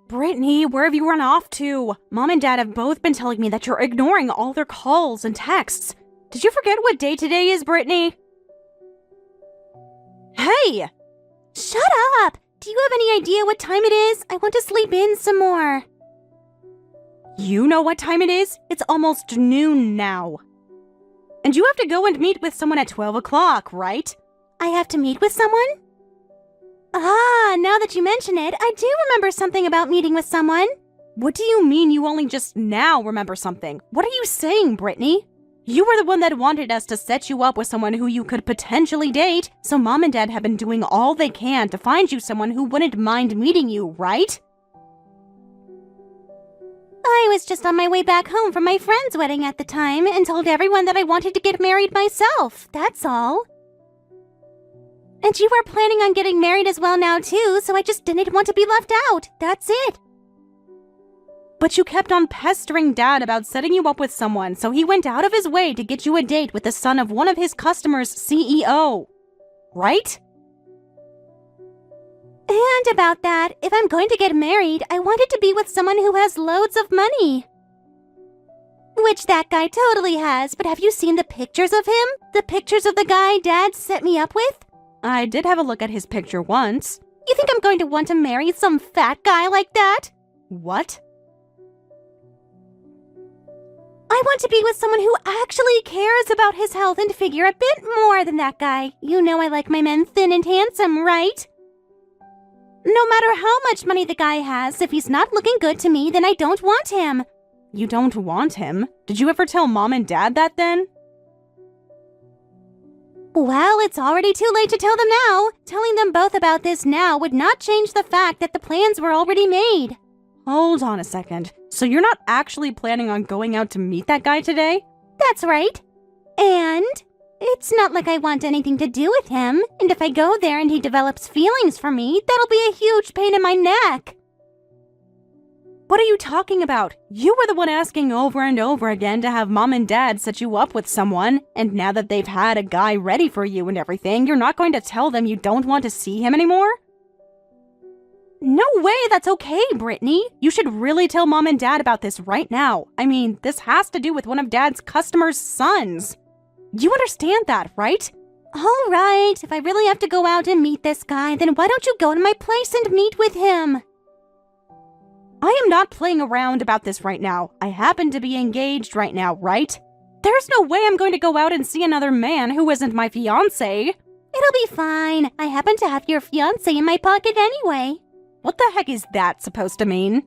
Brittany, where have you run off to? Mom and Dad have both been telling me that you're ignoring all their calls and texts. Did you forget what day today is, Brittany? Hey! Shut up! Do you have any idea what time it is? I want to sleep in some more. You know what time it is? It's almost noon now. And you have to go and meet with someone at 12 o'clock, right? I have to meet with someone? Ah, now that you mention it, I do remember something about meeting with someone. What do you mean you only just now remember something? What are you saying, Brittany? You were the one that wanted us to set you up with someone who you could potentially date, so Mom and Dad have been doing all they can to find you someone who wouldn't mind meeting you, right? I was just on my way back home from my friend's wedding at the time and told everyone that I wanted to get married myself, that's all. And you were planning on getting married as well now too, so I just didn't want to be left out, that's it. But you kept on pestering Dad about setting you up with someone, so he went out of his way to get you a date with the son of one of his customers' CEO. Right? And about that, if I'm going to get married, I want it to be with someone who has loads of money. Which that guy totally has, but have you seen the pictures of him? The pictures of the guy Dad set me up with? I did have a look at his picture once. You think I'm going to want to marry some fat guy like that? What? I want to be with someone who actually cares about his health and figure a bit more than that guy. You know I like my men thin and handsome, right? No matter how much money the guy has, if he's not looking good to me, then I don't want him. You don't want him? Did you ever tell Mom and Dad that then? Well, it's already too late to tell them now. Telling them both about this now would not change the fact that the plans were already made. Hold on a second. So you're not actually planning on going out to meet that guy today? That's right. And it's not like I want anything to do with him. And if I go there and he develops feelings for me, that'll be a huge pain in my neck. What are you talking about? You were the one asking over and over again to have Mom and Dad set you up with someone, and now that they've had a guy ready for you and everything, you're not going to tell them you don't want to see him anymore? No way, that's okay, Brittany. You should really tell Mom and Dad about this right now. I mean, this has to do with one of Dad's customers' sons. You understand that, right? All right, if I really have to go out and meet this guy, then why don't you go to my place and meet with him? I am not playing around about this right now. I happen to be engaged right now, right? There's no way I'm going to go out and see another man who isn't my fiancé. It'll be fine. I happen to have your fiancé in my pocket anyway. What the heck is that supposed to mean?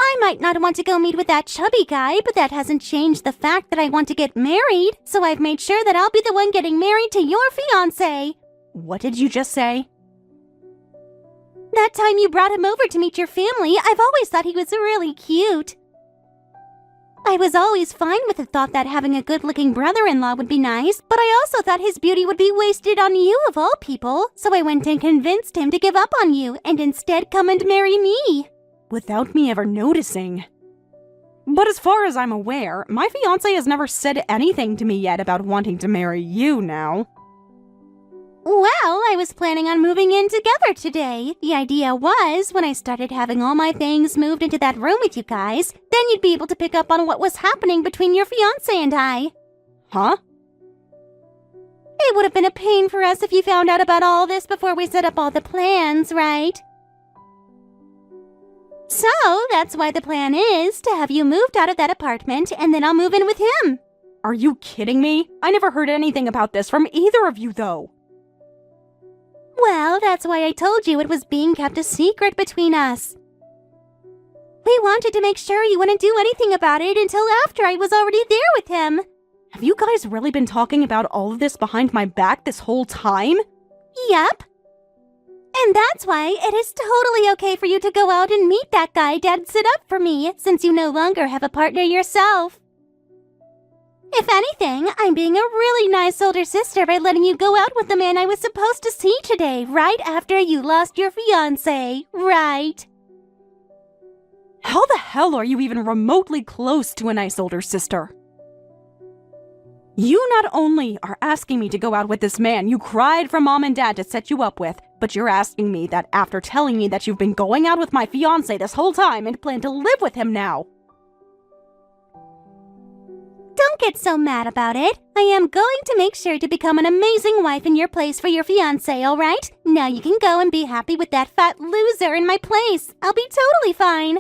I might not want to go meet with that chubby guy, but that hasn't changed the fact that I want to get married, so I've made sure that I'll be the one getting married to your fiancé. What did you just say? That time you brought him over to meet your family, I've always thought he was really cute. I was always fine with the thought that having a good-looking brother-in-law would be nice, but I also thought his beauty would be wasted on you of all people, so I went and convinced him to give up on you and instead come and marry me. Without me ever noticing. But as far as I'm aware, my fiancé has never said anything to me yet about wanting to marry you now. Well, I was planning on moving in together today. The idea was, when I started having all my things moved into that room with you guys, then you'd be able to pick up on what was happening between your fiancé and I. Huh? It would have been a pain for us if you found out about all this before we set up all the plans, right? So, that's why the plan is to have you moved out of that apartment and then I'll move in with him. Are you kidding me? I never heard anything about this from either of you, though. Well, that's why I told you it was being kept a secret between us. We wanted to make sure you wouldn't do anything about it until after I was already there with him. Have you guys really been talking about all of this behind my back this whole time? Yep. And that's why it is totally okay for you to go out and meet that guy Dad set up for me, since you no longer have a partner yourself. If anything, I'm being a really nice older sister by letting you go out with the man I was supposed to see today, right after you lost your fiancé, right? How the hell are you even remotely close to a nice older sister? You not only are asking me to go out with this man you cried for Mom and Dad to set you up with, But you're asking me that after telling me that you've been going out with my fiancé this whole time and plan to live with him now. Don't get so mad about it. I am going to make sure to become an amazing wife in your place for your fiancé, alright? Now you can go and be happy with that fat loser in my place. I'll be totally fine.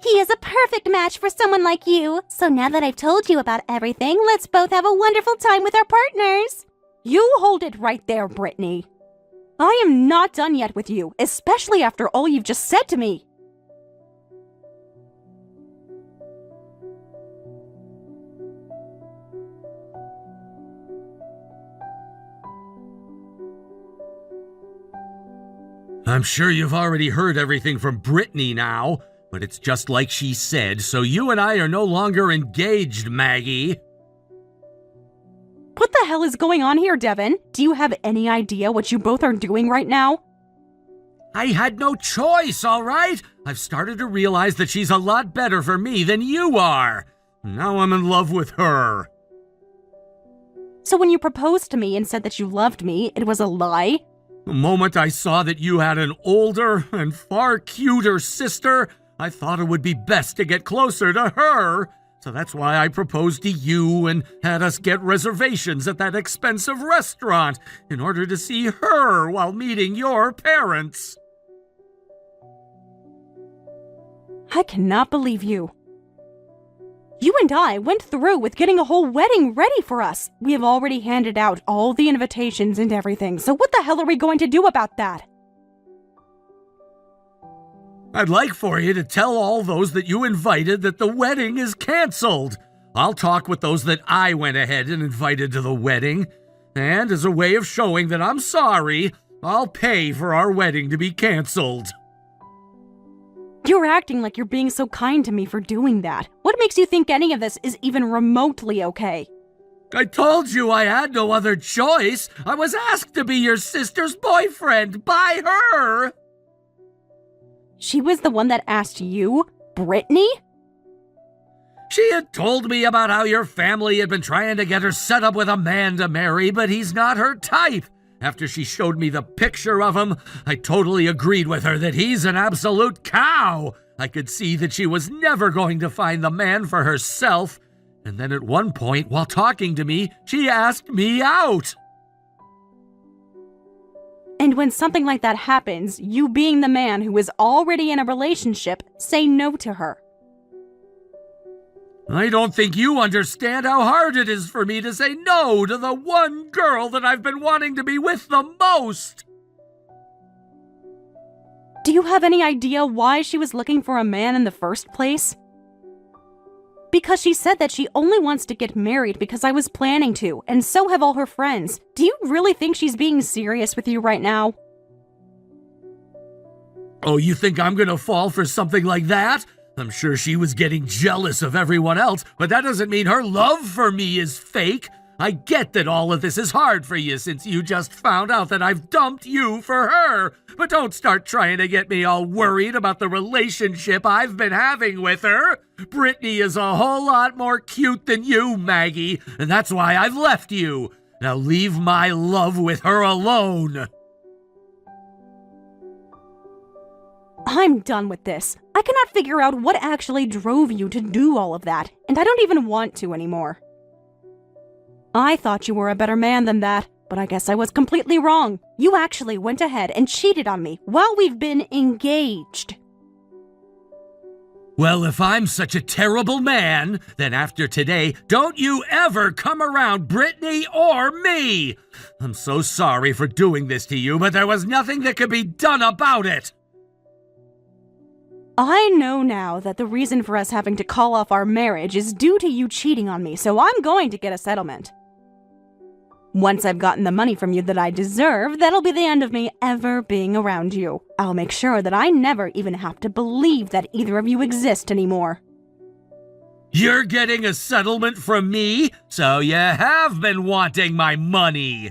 He is a perfect match for someone like you. So now that I've told you about everything, let's both have a wonderful time with our partners. You hold it right there, Brittany. I am not done yet with you, especially after all you've just said to me. I'm sure you've already heard everything from Brittany now, but it's just like she said, so you and I are no longer engaged, Maggie. What the hell is going on here, Devin? Do you have any idea what you both are doing right now? I had no choice, all right? I've started to realize that she's a lot better for me than you are. Now I'm in love with her. So when you proposed to me and said that you loved me, it was a lie? The moment I saw that you had an older and far cuter sister, I thought it would be best to get closer to her. So that's why I proposed to you and had us get reservations at that expensive restaurant in order to see her while meeting your parents. I cannot believe you. You and I went through with getting a whole wedding ready for us. We have already handed out all the invitations and everything, so what the hell are we going to do about that? I'd like for you to tell all those that you invited that the wedding is canceled. I'll talk with those that I went ahead and invited to the wedding. And as a way of showing that I'm sorry, I'll pay for our wedding to be canceled. You're acting like you're being so kind to me for doing that. What makes you think any of this is even remotely okay? I told you I had no other choice. I was asked to be your sister's boyfriend by her. She was the one that asked you? Brittany? She had told me about how your family had been trying to get her set up with a man to marry, but he's not her type. After she showed me the picture of him, I totally agreed with her that he's an absolute cow. I could see that she was never going to find the man for herself. And then at one point, while talking to me, she asked me out. And when something like that happens, you being the man who is already in a relationship, say no to her. I don't think you understand how hard it is for me to say no to the one girl that I've been wanting to be with the most. Do you have any idea why she was looking for a man in the first place? Because she said that she only wants to get married because I was planning to, and so have all her friends. Do you really think she's being serious with you right now? Oh, you think I'm gonna fall for something like that? I'm sure she was getting jealous of everyone else, but that doesn't mean her love for me is fake. I get that all of this is hard for you since you just found out that I've dumped you for her, but don't start trying to get me all worried about the relationship I've been having with her. Brittany is a whole lot more cute than you, Maggie, and that's why I've left you. Now leave my love with her alone. I'm done with this. I cannot figure out what actually drove you to do all of that, and I don't even want to anymore. I thought you were a better man than that, but I guess I was completely wrong. You actually went ahead and cheated on me while we've been engaged. Well, if I'm such a terrible man, then after today, don't you ever come around Brittany or me. I'm so sorry for doing this to you, but there was nothing that could be done about it. I know now that the reason for us having to call off our marriage is due to you cheating on me, so I'm going to get a settlement. Once I've gotten the money from you that I deserve, that'll be the end of me ever being around you. I'll make sure that I never even have to believe that either of you exist anymore. You're getting a settlement from me, so you have been wanting my money.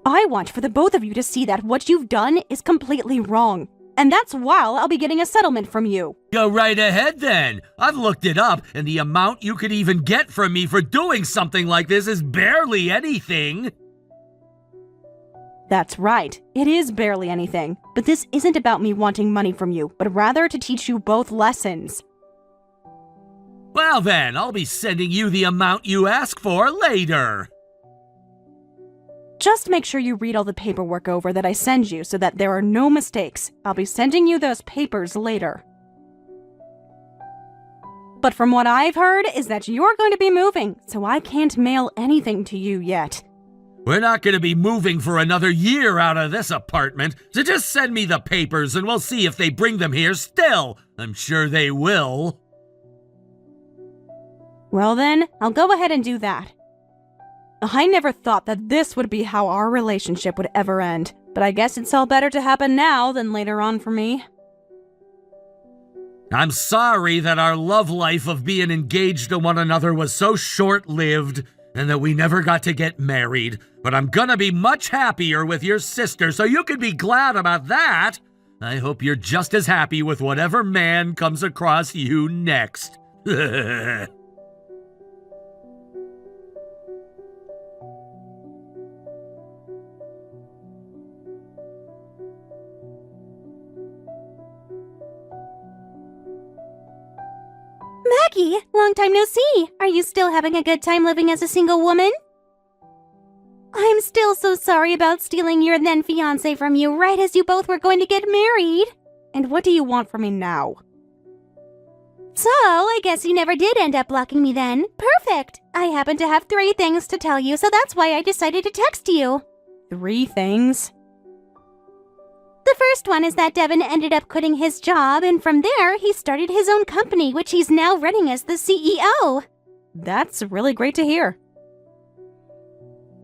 I want for the both of you to see that what you've done is completely wrong. And that's why I'll be getting a settlement from you. Go right ahead then. I've looked it up, and the amount you could even get from me for doing something like this is barely anything. That's right, it is barely anything. But this isn't about me wanting money from you, but rather to teach you both lessons. Well then, I'll be sending you the amount you ask for later. Just make sure you read all the paperwork over that I send you so that there are no mistakes. I'll be sending you those papers later. But from what I've heard is that you're going to be moving, so I can't mail anything to you yet. We're not going to be moving for another year out of this apartment, so just send me the papers and we'll see if they bring them here still. I'm sure they will. Well then, I'll go ahead and do that. I never thought that this would be how our relationship would ever end, but I guess it's all better to happen now than later on for me. I'm sorry that our love life of being engaged to one another was so short-lived and that we never got to get married, but I'm gonna be much happier with your sister, so you can be glad about that. I hope you're just as happy with whatever man comes across you next. Maggie, long time no see. Are you still having a good time living as a single woman? I'm still so sorry about stealing your then fiancé from you right as you both were going to get married. And what do you want from me now? So, I guess you never did end up blocking me then. Perfect. I happen to have 3 things to tell you, so that's why I decided to text you. 3 things? The first one is that Devin ended up quitting his job, and from there, he started his own company, which he's now running as the CEO. That's really great to hear.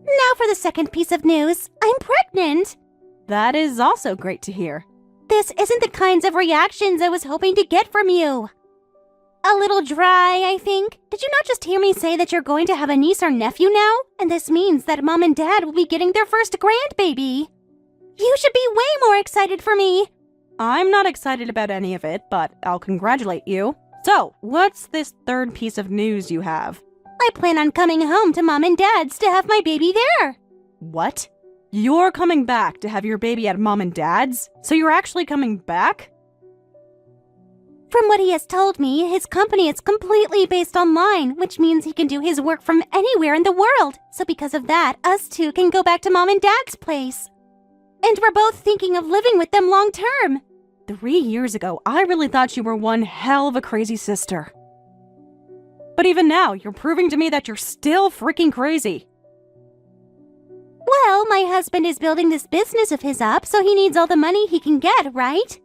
Now for the second piece of news. I'm pregnant. That is also great to hear. This isn't the kinds of reactions I was hoping to get from you. A little dry, I think. Did you not just hear me say that you're going to have a niece or nephew now? And this means that Mom and Dad will be getting their first grandbaby. You should be way more excited for me. I'm not excited about any of it, but I'll congratulate you. So, what's this third piece of news you have? I plan on coming home to Mom and Dad's to have my baby there. What? You're coming back to have your baby at Mom and Dad's? So you're actually coming back? From what he has told me, his company is completely based online, which means he can do his work from anywhere in the world. So because of that, us two can go back to Mom and Dad's place. And we're both thinking of living with them long term. 3 years ago, I really thought you were one hell of a crazy sister. But even now, you're proving to me that you're still freaking crazy. Well, my husband is building this business of his up, so he needs all the money he can get, right?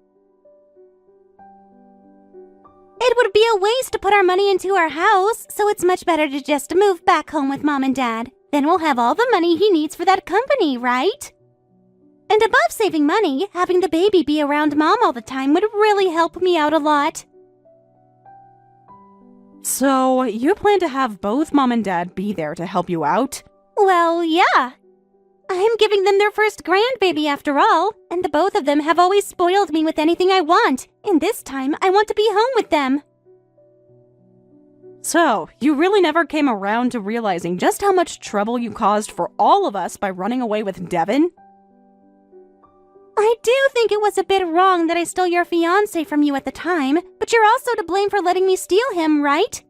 It would be a waste to put our money into our house, so it's much better to just move back home with Mom and Dad. Then we'll have all the money he needs for that company, right? And above saving money, having the baby be around Mom all the time would really help me out a lot. So, you plan to have both Mom and Dad be there to help you out? Well, yeah. I'm giving them their first grandbaby after all, and the both of them have always spoiled me with anything I want, and this time I want to be home with them. So, you really never came around to realizing just how much trouble you caused for all of us by running away with Devin? I do think it was a bit wrong that I stole your fiancé from you at the time, but you're also to blame for letting me steal him, right?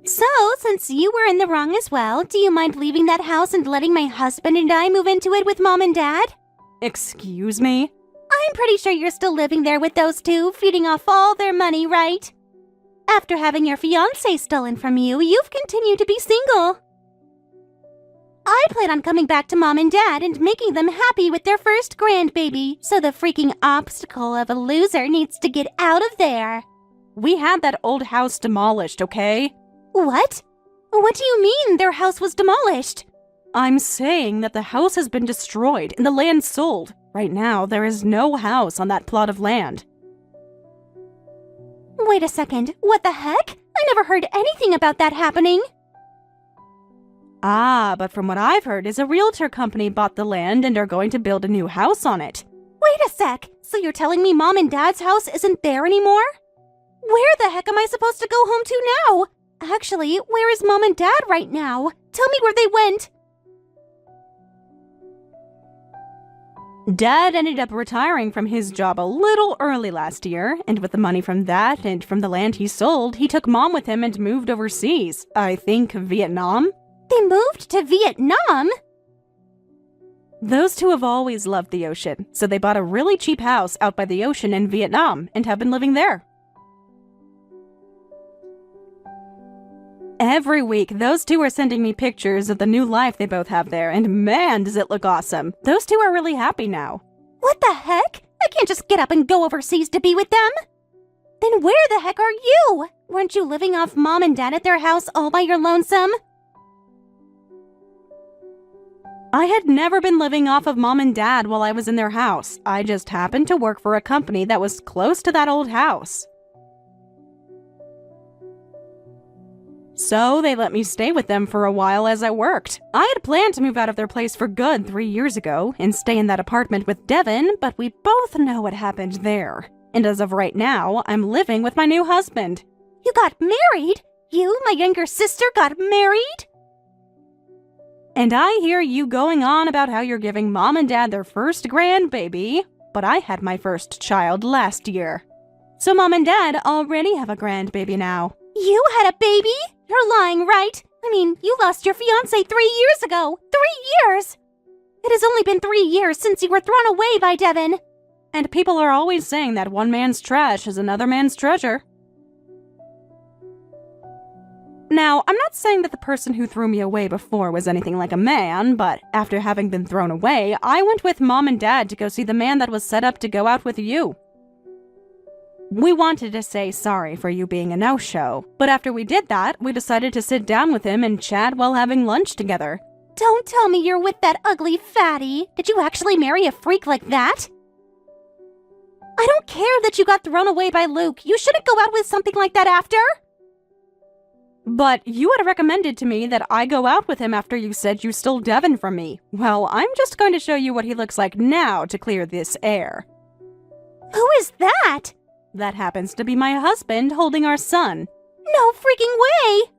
So, since you were in the wrong as well, do you mind leaving that house and letting my husband and I move into it with Mom and Dad? Excuse me? I'm pretty sure you're still living there with those two, feeding off all their money, right? After having your fiancé stolen from you, you've continued to be single. I plan on coming back to Mom and Dad and making them happy with their first grandbaby, so the freaking obstacle of a loser needs to get out of there. We had that old house demolished, okay? What? What do you mean their house was demolished? I'm saying that the house has been destroyed and the land sold. Right now, there is no house on that plot of land. Wait a second, what the heck? I never heard anything about that happening. Ah, but from what I've heard is a realtor company bought the land and are going to build a new house on it. Wait a sec, so you're telling me Mom and Dad's house isn't there anymore? Where the heck am I supposed to go home to now? Actually, where is Mom and Dad right now? Tell me where they went. Dad ended up retiring from his job a little early last year, and with the money from that and from the land he sold, he took Mom with him and moved overseas. I think Vietnam? They moved to Vietnam? Those two have always loved the ocean, so they bought a really cheap house out by the ocean in Vietnam and have been living there. Every week, those two are sending me pictures of the new life they both have there, and man, does it look awesome. Those two are really happy now. What the heck? I can't just get up and go overseas to be with them. Then where the heck are you? Weren't you living off Mom and Dad at their house all by your lonesome? I had never been living off of Mom and Dad while I was in their house. I just happened to work for a company that was close to that old house. So they let me stay with them for a while as I worked. I had planned to move out of their place for good 3 years ago and stay in that apartment with Devin, but we both know what happened there. And as of right now, I'm living with my new husband. You got married? You, my younger sister, got married? And I hear you going on about how you're giving Mom and Dad their first grandbaby, but I had my first child last year. So Mom and Dad already have a grandbaby now. You had a baby? You're lying, right? I mean, you lost your fiancé 3 years ago. 3 years! It has only been 3 years since you were thrown away by Devin. And people are always saying that one man's trash is another man's treasure. Now, I'm not saying that the person who threw me away before was anything like a man, but after having been thrown away, I went with Mom and Dad to go see the man that was set up to go out with you. We wanted to say sorry for you being a no-show, but after we did that, we decided to sit down with him and chat while having lunch together. Don't tell me you're with that ugly fatty. Did you actually marry a freak like that? I don't care that you got thrown away by Luke. You shouldn't go out with something like that after. But you had recommended to me that I go out with him after you said you stole Devin from me. Well, I'm just going to show you what he looks like now to clear this air. Who is that? That happens to be my husband holding our son. No freaking way!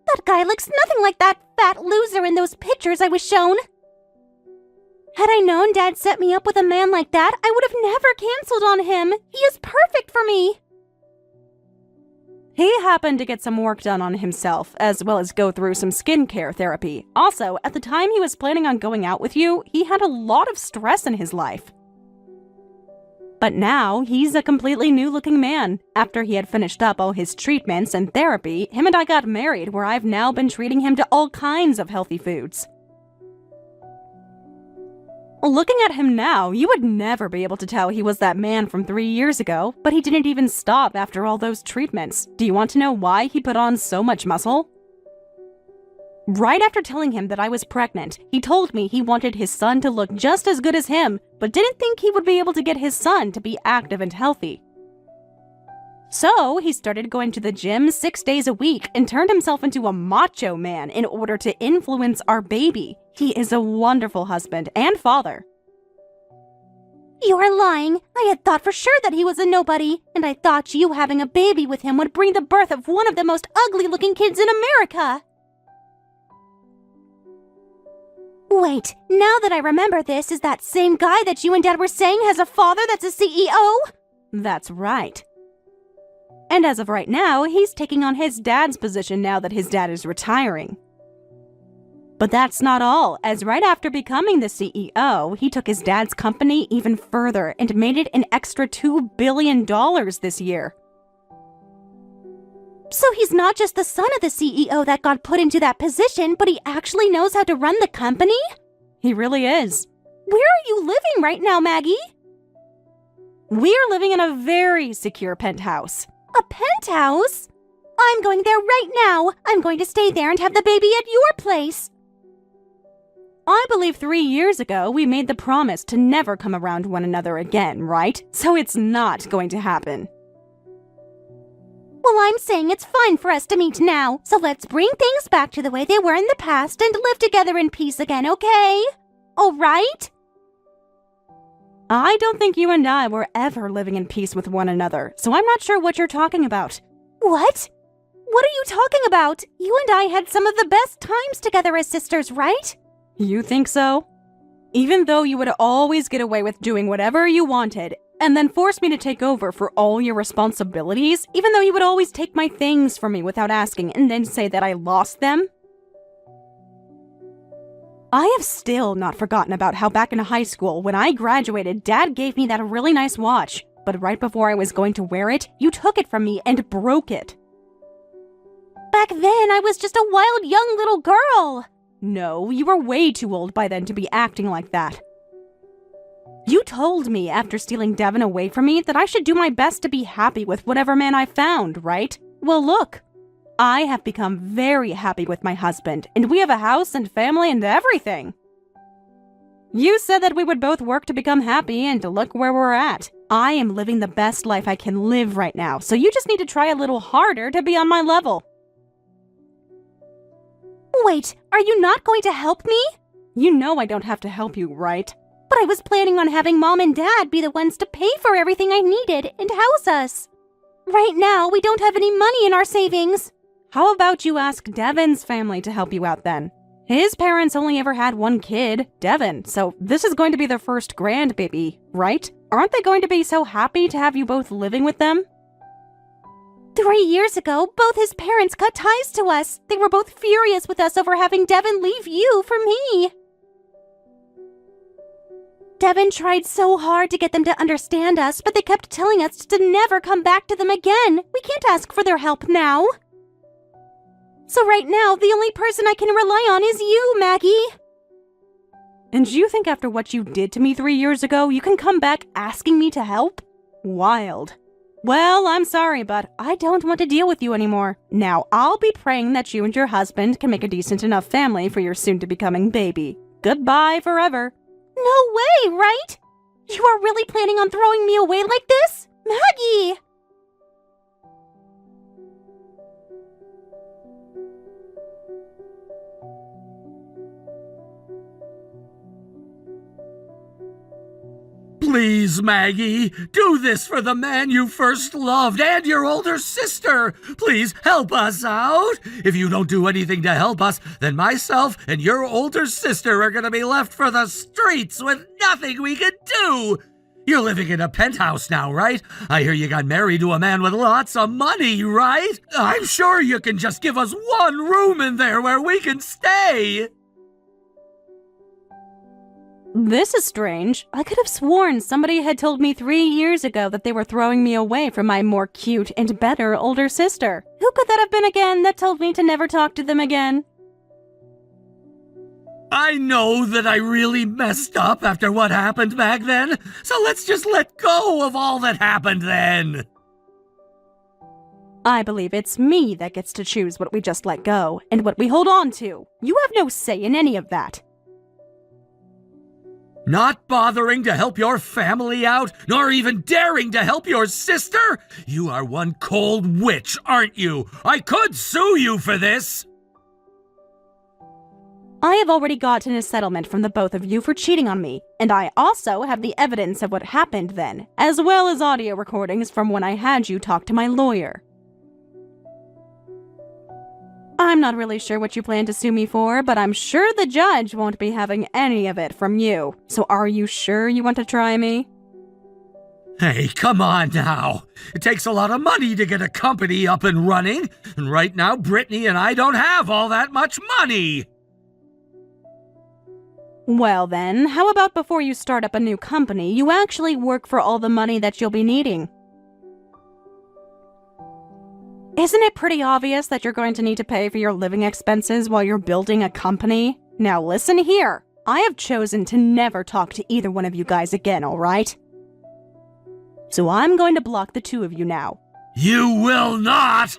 That guy looks nothing like that fat loser in those pictures I was shown. Had I known Dad set me up with a man like that, I would have never canceled on him. He is perfect for me. He happened to get some work done on himself, as well as go through some skincare therapy. Also, at the time he was planning on going out with you, he had a lot of stress in his life. But now, he's a completely new-looking man. After he had finished up all his treatments and therapy, him and I got married, where I've now been treating him to all kinds of healthy foods. Looking at him now, you would never be able to tell he was that man from 3 years ago, but he didn't even stop after all those treatments. Do you want to know why he put on so much muscle? Right after telling him that I was pregnant, he told me he wanted his son to look just as good as him, but didn't think he would be able to get his son to be active and healthy. So, he started going to the gym 6 days a week and turned himself into a macho man in order to influence our baby. He is a wonderful husband and father. You are lying. I had thought for sure that he was a nobody, and I thought you having a baby with him would bring the birth of one of the most ugly-looking kids in America. Wait, now that I remember this, is that same guy that you and Dad were saying has a father that's a CEO? That's right. And as of right now, he's taking on his dad's position now that his dad is retiring. But that's not all, as right after becoming the CEO, he took his dad's company even further and made it an extra $2 billion this year. So he's not just the son of the CEO that got put into that position, but he actually knows how to run the company? He really is. Where are you living right now, Maggie? We are living in a very secure penthouse. A penthouse? I'm going there right now. I'm going to stay there and have the baby at your place. I believe 3 years ago we made the promise to never come around one another again, right? So it's not going to happen. Well, I'm saying it's fine for us to meet now, so let's bring things back to the way they were in the past and live together in peace again, okay? All right? I don't think you and I were ever living in peace with one another, so I'm not sure what you're talking about. What? What are you talking about? You and I had some of the best times together as sisters, right? You think so? Even though you would always get away with doing whatever you wanted, and then force me to take over for all your responsibilities, even though you would always take my things from me without asking and then say that I lost them? I have still not forgotten about how back in high school, when I graduated, Dad gave me that really nice watch, but right before I was going to wear it, you took it from me and broke it. Back then, I was just a wild young little girl. No, you were way too old by then to be acting like that. You told me after stealing Devin away from me that I should do my best to be happy with whatever man I found, right? Well, look. I have become very happy with my husband, and we have a house and family and everything. You said that we would both work to become happy, and look where we're at. I am living the best life I can live right now, so you just need to try a little harder to be on my level. Wait, are you not going to help me? You know I don't have to help you, right? But I was planning on having Mom and Dad be the ones to pay for everything I needed and house us. Right now, we don't have any money in our savings. How about you ask Devin's family to help you out then? His parents only ever had one kid, Devin, so this is going to be their first grandbaby, right? Aren't they going to be so happy to have you both living with them? 3 years ago, both his parents cut ties to us. They were both furious with us over having Devin leave you for me. Devin tried so hard to get them to understand us, but they kept telling us to never come back to them again. We can't ask for their help now. So right now, the only person I can rely on is you, Maggie. And you think after what you did to me 3 years ago, you can come back asking me to help? Wild. Well, I'm sorry, but I don't want to deal with you anymore. Now, I'll be praying that you and your husband can make a decent enough family for your soon-to-becoming baby. Goodbye forever. No way, right? You are really planning on throwing me away like this? Maggie! Please, Maggie, do this for the man you first loved and your older sister. Please help us out. If you don't do anything to help us, then myself and your older sister are going to be left for the streets with nothing we can do. You're living in a penthouse now, right? I hear you got married to a man with lots of money, right? I'm sure you can just give us one room in there where we can stay. This is strange. I could have sworn somebody had told me 3 years ago that they were throwing me away from my more cute and better older sister. Who could that have been again that told me to never talk to them again? I know that I really messed up after what happened back then, so let's just let go of all that happened then. I believe it's me that gets to choose what we just let go and what we hold on to. You have no say in any of that. Not bothering to help your family out, nor even daring to help your sister? You are one cold witch, aren't you? I could sue you for this. I have already gotten a settlement from the both of you for cheating on me, and I also have the evidence of what happened then, as well as audio recordings from when I had you talk to my lawyer. I'm not really sure what you plan to sue me for, but I'm sure the judge won't be having any of it from you. So are you sure you want to try me? Hey, come on now. It takes a lot of money to get a company up and running, and right now Brittany and I don't have all that much money. Well then, how about before you start up a new company, you actually work for all the money that you'll be needing? Isn't it pretty obvious that you're going to need to pay for your living expenses while you're building a company? Now listen here. I have chosen to never talk to either one of you guys again, alright? So I'm going to block the two of you now. You will not!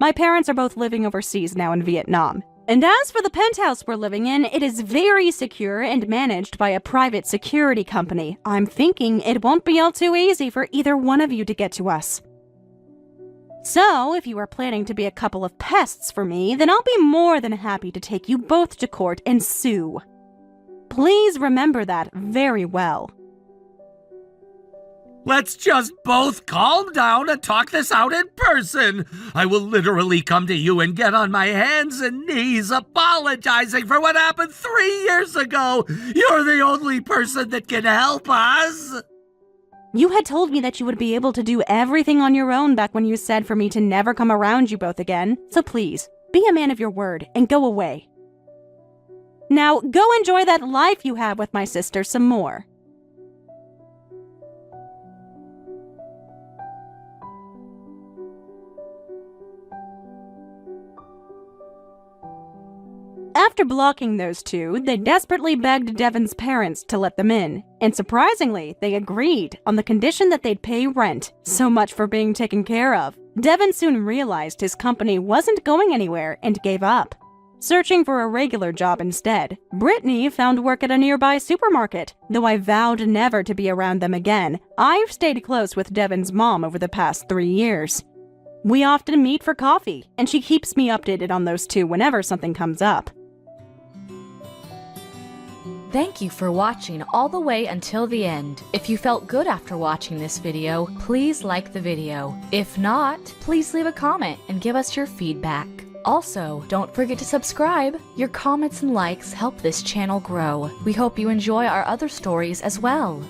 My parents are both living overseas now in Vietnam. And as for the penthouse we're living in, it is very secure and managed by a private security company. I'm thinking it won't be all too easy for either one of you to get to us. So, if you are planning to be a couple of pests for me, then I'll be more than happy to take you both to court and sue. Please remember that very well. Let's just both calm down and talk this out in person. I will literally come to you and get on my hands and knees apologizing for what happened 3 years ago. You're the only person that can help us. You had told me that you would be able to do everything on your own back when you said for me to never come around you both again. So please, be a man of your word and go away. Now, go enjoy that life you have with my sister some more. After blocking those two, they desperately begged Devon's parents to let them in, and surprisingly, they agreed on the condition that they'd pay rent. So much for being taken care of. Devon soon realized his company wasn't going anywhere and gave up, searching for a regular job instead. Brittany found work at a nearby supermarket. Though I vowed never to be around them again, I've stayed close with Devon's mom over the past 3 years. We often meet for coffee, and she keeps me updated on those two whenever something comes up. Thank you for watching all the way until the end. If you felt good after watching this video, please like the video. If not, please leave a comment and give us your feedback. Also, don't forget to subscribe. Your comments and likes help this channel grow. We hope you enjoy our other stories as well.